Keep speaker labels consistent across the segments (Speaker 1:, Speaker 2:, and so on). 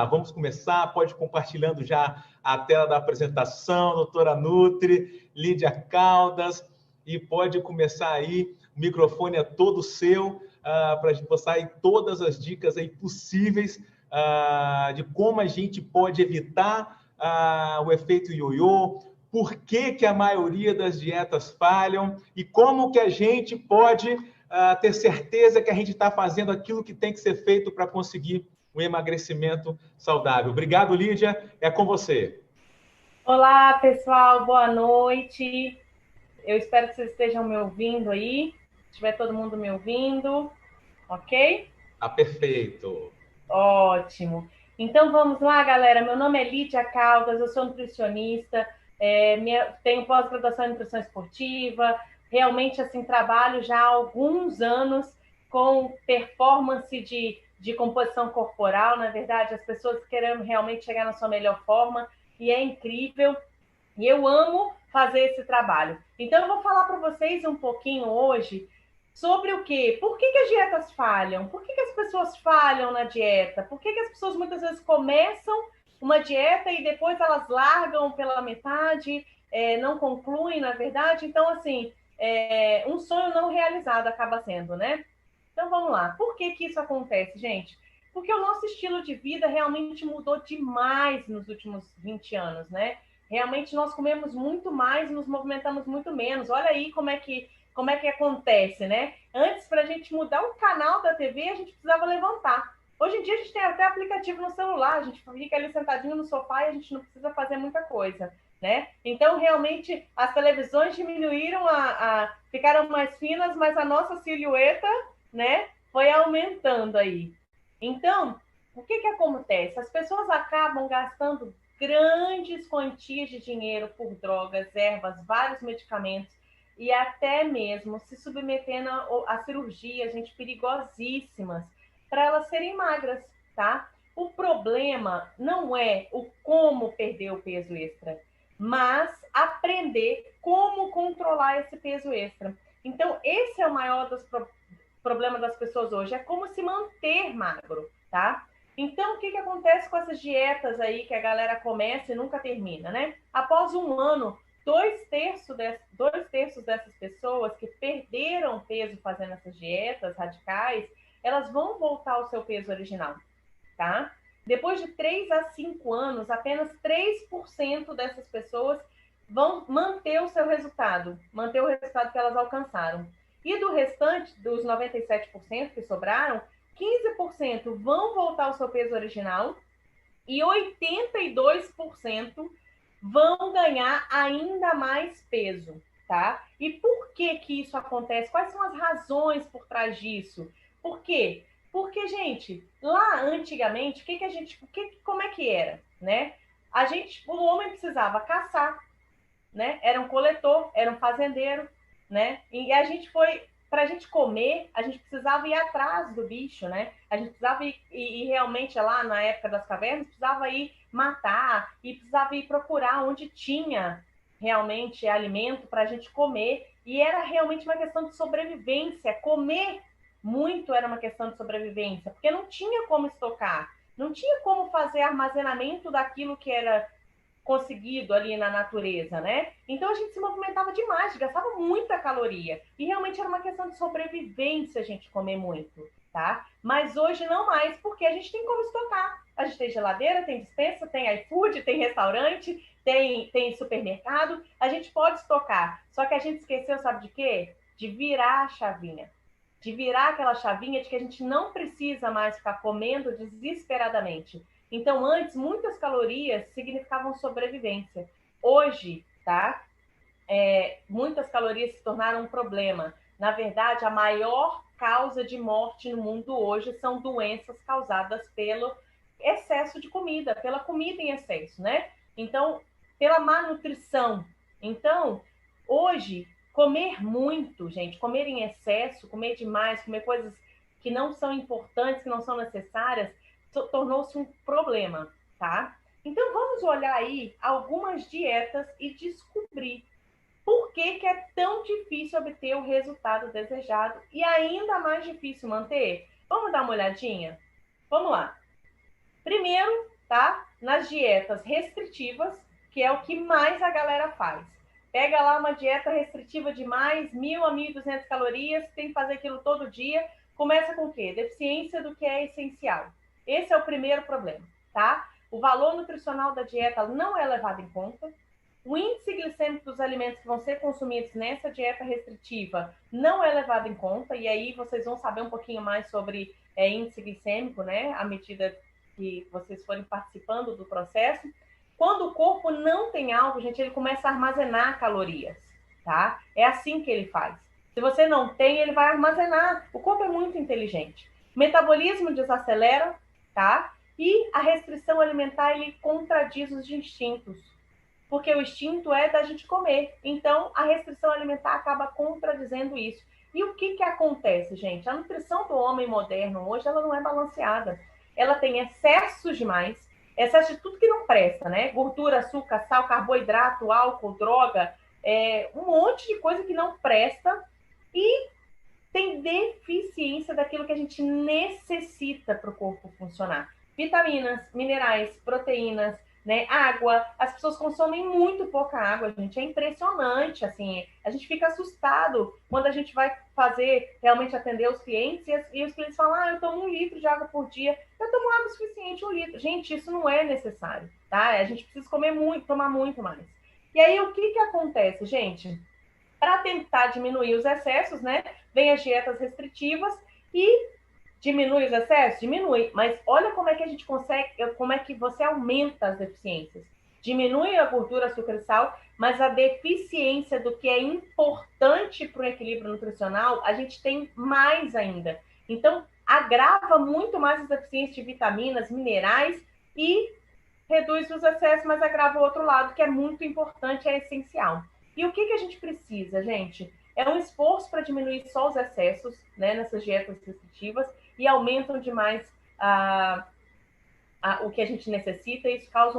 Speaker 1: Vamos começar, pode ir compartilhando já a tela da apresentação, doutora Nutri, Lídia Caldas, e pode começar aí, o microfone é todo seu, para a gente passar aí todas as dicas aí possíveis de como a gente pode evitar o efeito ioiô, por que a maioria das dietas falham e como que a gente pode ter certeza que a gente está fazendo aquilo que tem que ser feito para conseguir um emagrecimento saudável. Obrigado, Lídia. É com você.
Speaker 2: Olá, pessoal. Boa noite. Eu espero que vocês estejam me ouvindo aí. Se tiver todo mundo me ouvindo, ok?
Speaker 1: Perfeito.
Speaker 2: Ótimo. Então, vamos lá, galera. Meu nome é Lídia Caldas, eu sou nutricionista, tenho pós-graduação em nutrição esportiva, realmente, assim, trabalho já há alguns anos com performance de composição corporal, na verdade, as pessoas querendo realmente chegar na sua melhor forma, e é incrível, e eu amo fazer esse trabalho. Então, eu vou falar para vocês um pouquinho hoje sobre o quê? Por que as dietas falham? Por que as pessoas falham na dieta? Por que as pessoas muitas vezes começam uma dieta e depois elas largam pela metade, não concluem, na verdade? Então, assim, um sonho não realizado acaba sendo, né? Então, vamos lá. Por que isso acontece, gente? Porque o nosso estilo de vida realmente mudou demais nos últimos 20 anos, né? Realmente nós comemos muito mais e nos movimentamos muito menos. Olha aí como é que acontece, né? Antes, para a gente mudar o canal da TV, a gente precisava levantar. Hoje em dia, a gente tem até aplicativo no celular, a gente fica ali sentadinho no sofá e a gente não precisa fazer muita coisa, né? Então, realmente, as televisões diminuíram, ficaram mais finas, mas a nossa silhueta, né, foi aumentando aí. Então, o que acontece? As pessoas acabam gastando grandes quantias de dinheiro por drogas, ervas, vários medicamentos, e até mesmo se submetendo a cirurgias, gente, perigosíssimas, para elas serem magras, tá? O problema não é o como perder o peso extra, mas aprender como controlar esse peso extra. Então, esse é o maior dos problemas das pessoas hoje, é como se manter magro, tá? Então, o que acontece com essas dietas aí que a galera começa e nunca termina, né? Após um ano, dois terços dessas pessoas que perderam peso fazendo essas dietas radicais, elas vão voltar ao seu peso original, tá? Depois de 3 a 5 anos, apenas 3% dessas pessoas vão manter o seu resultado, manter o resultado que elas alcançaram. E do restante, dos 97% que sobraram, 15% vão voltar ao seu peso original e 82% vão ganhar ainda mais peso, tá? E por que isso acontece? Quais são as razões por trás disso? Por quê? Porque, gente, lá antigamente, como é que era, né? O homem precisava caçar, né? Era um coletor, era um fazendeiro, né? E a gente para a gente comer, a gente precisava ir atrás do bicho, né? A gente precisava ir realmente lá na época das cavernas, precisava ir matar e precisava ir procurar onde tinha realmente alimento para a gente comer. E era realmente uma questão de sobrevivência. Comer muito era uma questão de sobrevivência, porque não tinha como estocar, não tinha como fazer armazenamento daquilo que era conseguido ali na natureza, né? Então a gente se movimentava demais, gastava muita caloria. E realmente era uma questão de sobrevivência a gente comer muito, tá? Mas hoje não mais, porque a gente tem como estocar. A gente tem geladeira, tem despensa, tem iFood, tem restaurante, tem supermercado. A gente pode estocar. Só que a gente esqueceu, sabe de quê? De virar a chavinha. De virar aquela chavinha de que a gente não precisa mais ficar comendo desesperadamente. Então, antes, muitas calorias significavam sobrevivência. Hoje, tá? Muitas calorias se tornaram um problema. Na verdade, a maior causa de morte no mundo hoje são doenças causadas pelo excesso de comida, pela comida em excesso, né? Então, pela má nutrição. Então, hoje, comer muito, gente, comer em excesso, comer demais, comer coisas que não são importantes, que não são necessárias, tornou-se um problema, tá? Então, vamos olhar aí algumas dietas e descobrir por que é tão difícil obter o resultado desejado e ainda mais difícil manter. Vamos dar uma olhadinha? Vamos lá. Primeiro, tá? Nas dietas restritivas, que é o que mais a galera faz. Pega lá uma dieta restritiva de mais 1.000 a 1.200 calorias, tem que fazer aquilo todo dia. Começa com o quê? Deficiência do que é essencial. Esse é o primeiro problema, tá? O valor nutricional da dieta não é levado em conta. O índice glicêmico dos alimentos que vão ser consumidos nessa dieta restritiva não é levado em conta. E aí vocês vão saber um pouquinho mais sobre índice glicêmico, né? À medida que vocês forem participando do processo. Quando o corpo não tem algo, gente, ele começa a armazenar calorias, tá? É assim que ele faz. Se você não tem, ele vai armazenar. O corpo é muito inteligente. O metabolismo desacelera, tá? E a restrição alimentar, ele contradiz os instintos. Porque o instinto é da gente comer. Então, a restrição alimentar acaba contradizendo isso. E o que acontece, gente? A nutrição do homem moderno hoje, ela não é balanceada. Ela tem excessos demais, excesso de tudo que não presta, né? Gordura, açúcar, sal, carboidrato, álcool, droga, um monte de coisa que não presta e tem deficiência daquilo que a gente necessita para o corpo funcionar. Vitaminas, minerais, proteínas, né? Água. As pessoas consomem muito pouca água, gente. É impressionante, assim. A gente fica assustado quando a gente vai fazer, realmente atender os clientes e os clientes falam, eu tomo 1 litro de água por dia. Eu tomo água suficiente, 1 litro. Gente, isso não é necessário, tá? A gente precisa comer muito, tomar muito mais. E aí, o que acontece, gente? Para tentar diminuir os excessos, né? Vem as dietas restritivas e diminui os excessos? Diminui. Mas olha como é que a gente consegue, como é que você aumenta as deficiências. Diminui a gordura, açúcar e sal, mas a deficiência do que é importante para o equilíbrio nutricional, a gente tem mais ainda. Então, agrava muito mais as deficiências de vitaminas, minerais e reduz os excessos, mas agrava o outro lado, que é muito importante, é essencial. E o que a gente precisa, gente? É um esforço para diminuir só os excessos, né, nessas dietas restritivas, e aumentam demais o que a gente necessita, e isso causa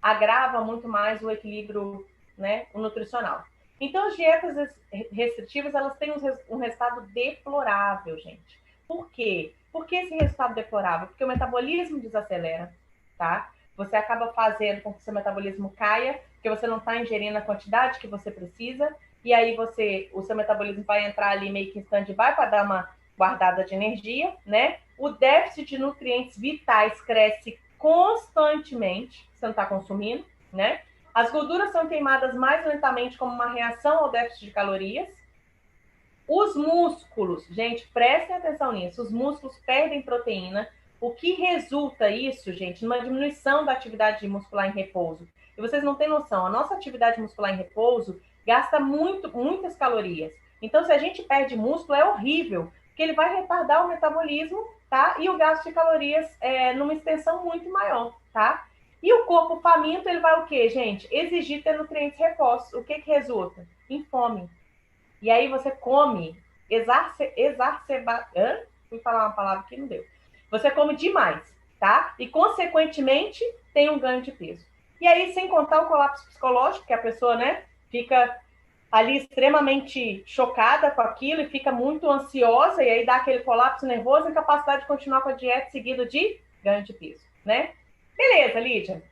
Speaker 2: agrava muito mais o equilíbrio, né, o nutricional. Então, as dietas restritivas, elas têm um resultado deplorável, gente. Por quê? Por que esse resultado deplorável? Porque o metabolismo desacelera, tá? Você acaba fazendo com que o seu metabolismo caia, porque você não está ingerindo a quantidade que você precisa, e aí o seu metabolismo vai entrar ali meio que em stand-by para dar uma guardada de energia, né? O déficit de nutrientes vitais cresce constantemente, você não está consumindo, né? As gorduras são queimadas mais lentamente como uma reação ao déficit de calorias. Os músculos, gente, prestem atenção nisso, os músculos perdem proteína. O que resulta isso, gente, numa diminuição da atividade muscular em repouso. E vocês não têm noção, a nossa atividade muscular em repouso gasta muitas calorias. Então, se a gente perde músculo, é horrível, porque ele vai retardar o metabolismo, tá? E o gasto de calorias numa extensão muito maior, tá? E o corpo faminto, ele vai o quê, gente? Exigir ter nutrientes repostos. O que resulta? Em fome. E aí você come fui falar uma palavra que não deu. Você come demais, tá? E, consequentemente, tem um ganho de peso. E aí, sem contar o colapso psicológico, que a pessoa, né, fica ali extremamente chocada com aquilo e fica muito ansiosa, e aí dá aquele colapso nervoso e incapacidade de continuar com a dieta seguido de ganho de peso, né? Beleza, Lídia.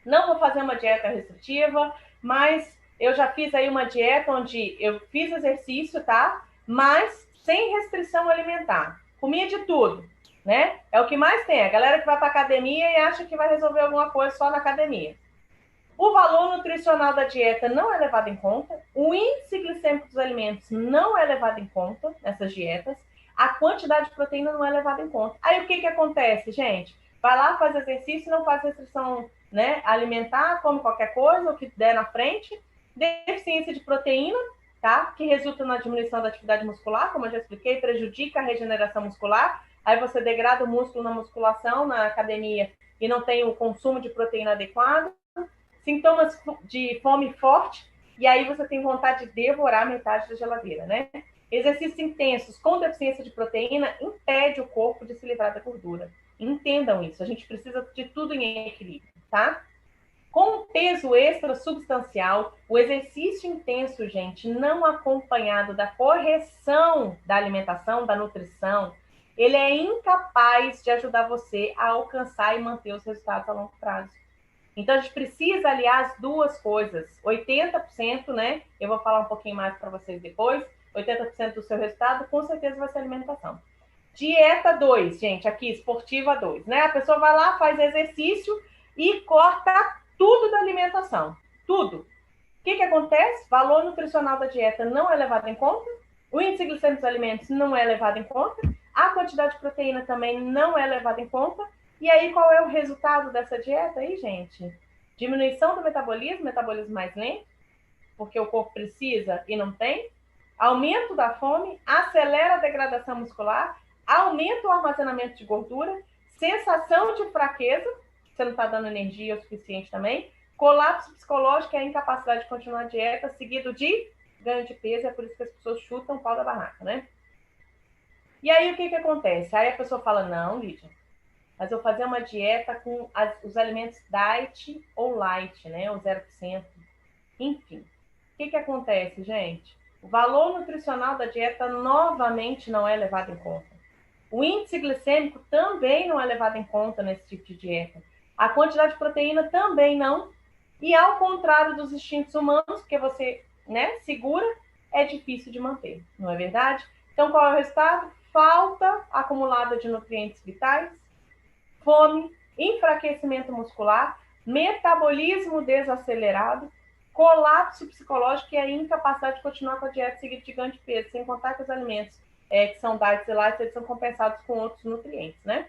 Speaker 2: Não vou fazer uma dieta restritiva, mas eu já fiz aí uma dieta onde eu fiz exercício, tá? Mas sem restrição alimentar. Comia de tudo, né? É o que mais tem. A galera que vai para academia e acha que vai resolver alguma coisa só na academia. O valor nutricional da dieta não é levado em conta. O índice glicêmico dos alimentos não é levado em conta nessas dietas. A quantidade de proteína não é levada em conta. Aí o que acontece, gente? Vai lá, faz exercício, não faz restrição, né, alimentar, come qualquer coisa, o que der na frente. Deficiência de proteína, tá? Que resulta na diminuição da atividade muscular, como eu já expliquei, prejudica a regeneração muscular. Aí você degrada o músculo na musculação, na academia, e não tem o consumo de proteína adequado. Sintomas de fome forte, e aí você tem vontade de devorar metade da geladeira, né? Exercícios intensos com deficiência de proteína impede o corpo de se livrar da gordura. Entendam isso, a gente precisa de tudo em equilíbrio, tá? Com peso extra substancial, o exercício intenso, gente, não acompanhado da correção da alimentação, da nutrição, ele é incapaz de ajudar você a alcançar e manter os resultados a longo prazo. Então, a gente precisa aliar as duas coisas. 80%, né? Eu vou falar um pouquinho mais para vocês depois. 80% do seu resultado, com certeza, vai ser alimentação. Dieta 2, gente, aqui, esportiva 2, né? A pessoa vai lá, faz exercício e corta tudo da alimentação. Tudo. O que acontece? Valor nutricional da dieta não é levado em conta. O índice glicêmico dos alimentos não é levado em conta. A quantidade de proteína também não é levada em conta. E aí, qual é o resultado dessa dieta aí, gente? Diminuição do metabolismo mais lento, porque o corpo precisa e não tem. Aumento da fome, acelera a degradação muscular, aumenta o armazenamento de gordura, sensação de fraqueza, você não está dando energia o suficiente também, colapso psicológico, é a incapacidade de continuar a dieta, seguido de ganho de peso, é por isso que as pessoas chutam o pau da barraca, né? E aí, o que acontece? Aí a pessoa fala, não, Lídia, mas eu fazer uma dieta com os alimentos diet ou light, né? Ou 0%. Enfim, o que acontece, gente? O valor nutricional da dieta novamente não é levado em conta. O índice glicêmico também não é levado em conta nesse tipo de dieta. A quantidade de proteína também não. E ao contrário dos instintos humanos, que você, né, segura, é difícil de manter, não é verdade? Então, qual é o resultado? Falta acumulada de nutrientes vitais, fome, enfraquecimento muscular, metabolismo desacelerado, colapso psicológico e a incapacidade de continuar com a dieta seguida de ganho de peso, sem contar que os alimentos que são diets e light, eles são compensados com outros nutrientes, né?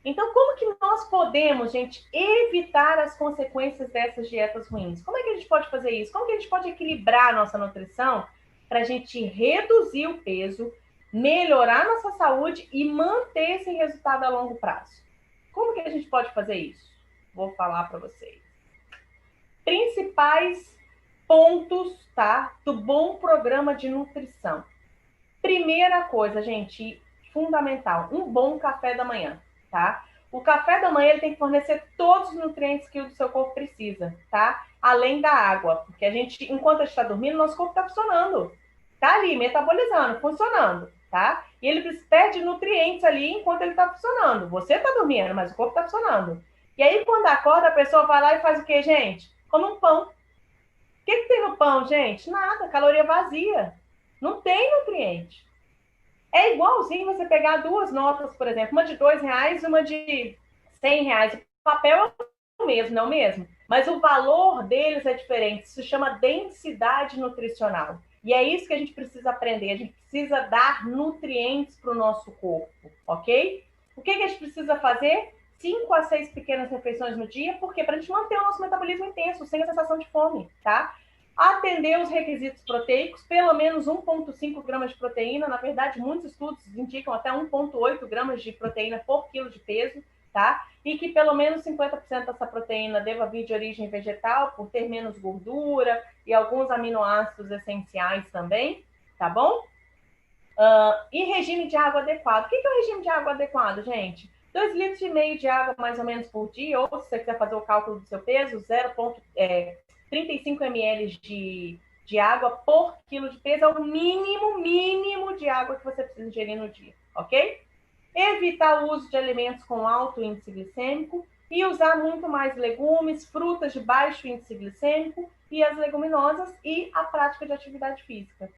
Speaker 2: Então, como que nós podemos, gente, evitar as consequências dessas dietas ruins? Como é que a gente pode fazer isso? Como que a gente pode equilibrar a nossa nutrição para a gente reduzir o peso, melhorar a nossa saúde e manter esse resultado a longo prazo? Como que a gente pode fazer isso? Vou falar para vocês. Principais pontos, tá, do bom programa de nutrição. Primeira coisa, gente, fundamental, um bom café da manhã, tá? O café da manhã ele tem que fornecer todos os nutrientes que o seu corpo precisa, tá? Além da água, porque a gente, enquanto a gente está dormindo, nosso corpo está funcionando, tá ali, metabolizando, funcionando, tá? E ele perde nutrientes ali enquanto ele está funcionando. Você está dormindo, mas o corpo está funcionando. E aí, quando acorda, a pessoa vai lá e faz o quê, gente? Come um pão. O que tem no pão, gente? Nada, caloria vazia. Não tem nutriente. É igualzinho você pegar duas notas, por exemplo, uma de R$2 e uma de R$100. O papel é o mesmo, não é o mesmo? Mas o valor deles é diferente. Isso se chama densidade nutricional. E é isso que a gente precisa aprender. A gente precisa dar nutrientes para o nosso corpo, ok? O que a gente precisa fazer? 5 a 6 pequenas refeições no dia, porque para a gente manter o nosso metabolismo intenso, sem a sensação de fome, tá? Atender os requisitos proteicos, pelo menos 1,5 gramas de proteína. Na verdade, muitos estudos indicam até 1,8 gramas de proteína por quilo de peso, tá? E que pelo menos 50% dessa proteína deva vir de origem vegetal, por ter menos gordura e alguns aminoácidos essenciais também, tá bom? E regime de água adequado. O que é o regime de água adequado, gente? 2,5 litros de água mais ou menos por dia, ou se você quiser fazer o cálculo do seu peso, 0,35 ml de água por quilo de peso é o mínimo de água que você precisa ingerir no dia, ok? Evitar o uso de alimentos com alto índice glicêmico e usar muito mais legumes, frutas de baixo índice glicêmico e as leguminosas e a prática de atividade física.